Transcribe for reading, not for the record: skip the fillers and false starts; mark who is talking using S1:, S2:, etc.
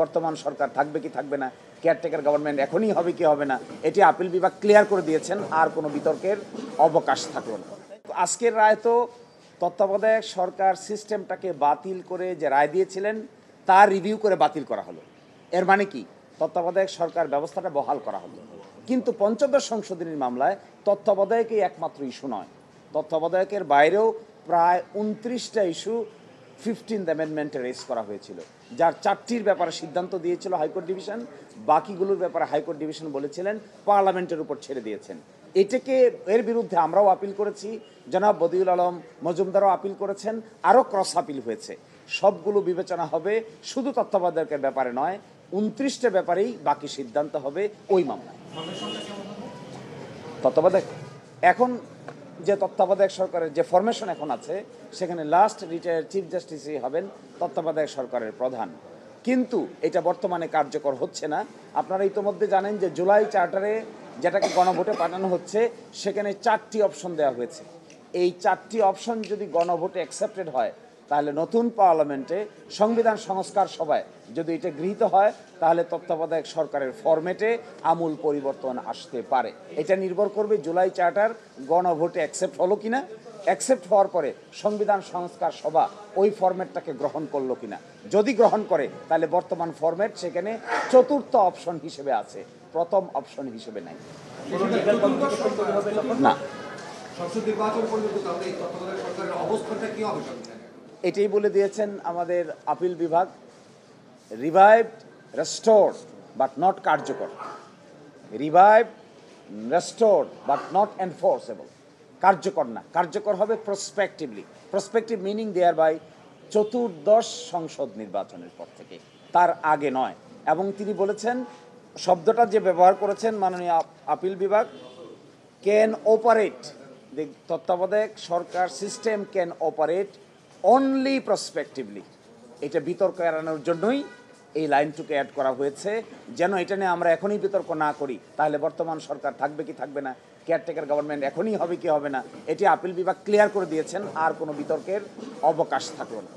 S1: বর্তমান সরকার থাকবে কি থাকবে না, কেয়ারটেকার গভর্নমেন্ট এখনই হবে কি হবে না, এটি আপিল বিভাগ ক্লিয়ার করে দিয়েছেন, আর কোনো বিতর্কের অবকাশ থাকলো না। আজকের রায় তো তত্ত্বাবধায়ক সরকার সিস্টেমটাকে বাতিল করে যে রায় দিয়েছিলেন তার রিভিউ করে বাতিল করা হলো। এর মানে কি, তত্ত্বাবধায়ক সরকার ব্যবস্থাটা বহাল করা হলো। কিন্তু পঞ্চদশ সংশোধনীর মামলায় তত্ত্বাবধায়কই একমাত্র ইস্যু নয়, তত্ত্বাবধায়কের বাইরেও প্রায় 29টা ইস্যু 15th অ্যামেন্ডমেন্টে রেজ করা হয়েছিল, যার 4টির ব্যাপারে সিদ্ধান্ত দিয়েছিল হাইকোর্ট ডিভিশন, বাকিগুলোর ব্যাপারে হাইকোর্ট ডিভিশন বলেছিলেন পার্লামেন্টের উপর ছেড়ে দিয়েছেন। এটাকে এর বিরুদ্ধে আমরাও আপিল করেছি, জনাব বদিউল আলম মজুমদারও আপিল করেছেন, আরও ক্রস আপিল হয়েছে। সবগুলো বিবেচনা হবে, শুধু তত্ত্বাবধায়কের ব্যাপারে নয়, 29টা ব্যাপারেই বাকি সিদ্ধান্ত হবে ওই মামলায়। তত্ত্বাবধায়ক এখন যে তত্ত্বাবধায়ক সরকারের যে ফরমেশন এখন আছে, সেখানে লাস্ট রিটায়ার্ড চিফ জাস্টিসই হবেন তত্ত্বাবধায়ক সরকারের প্রধান। কিন্তু এটা বর্তমানে কার্যকর হচ্ছে না। আপনারা ইতোমধ্যে জানেন যে জুলাই চার্টারে যেটাকে গণভোটে পাঠানো হচ্ছে, সেখানে 4টি অপশন দেওয়া হয়েছে। এই 4টি অপশন যদি গণভোটে অ্যাকসেপ্টেড হয়, তাহলে নতুন পার্লামেন্টে সংবিধান সংস্কার সভায় যদি এটা গৃহীত হয়, তাহলে তত্ত্বাবধায়ক সরকারের ফরম্যাটে আমূল পরিবর্তন আসতে পারে। এটা নির্ভর করবে জুলাই চার্টার গণভোটে অ্যাকসেপ্ট হলো কিনা, অ্যাকসেপ্ট হওয়ার পরে সংবিধান সংস্কার সভা ওই ফরম্যাটটাকে গ্রহণ করলো কিনা। যদি গ্রহণ করে, তাহলে বর্তমান ফরম্যাট সেখানে চতুর্থ অপশন হিসেবে আছে, প্রথম অপশন হিসেবে নাই। না, এটাই বলে দিয়েছেন আমাদের আপিল বিভাগ, রিভাইভড, রেস্টোরড বাট নট কার্যকর, revived, restored but not enforceable. কার্যকর না, কার্যকর হবে প্রসপেক্টিভলি। প্রসপেক্টিভ মিনিং দেয়ার বাই চতুর্দশ সংসদ নির্বাচনের পর থেকে, তার আগে নয়। এবং তিনি বলেছেন, শব্দটা যে ব্যবহার করেছেন মাননীয় আপিল বিভাগ, ক্যান অপারেট, the তত্ত্বাবধায়ক সরকার সিস্টেম ক্যান অপারেট অনলি প্রসপেক্টিভলি। এটা বিতর্ক এড়ানোর জন্যই এই লাইনটুকু অ্যাড করা হয়েছে, যেন এটা নিয়ে আমরা এখনই বিতর্ক না করি, তাহলে বর্তমান সরকার থাকবে কি থাকবে না, কেয়ারটেকার গভর্নমেন্ট এখনই হবে কি হবে না, এটি আপিল বিভাগ ক্লিয়ার করে দিয়েছেন, আর কোনো বিতর্কের অবকাশ থাকলো না।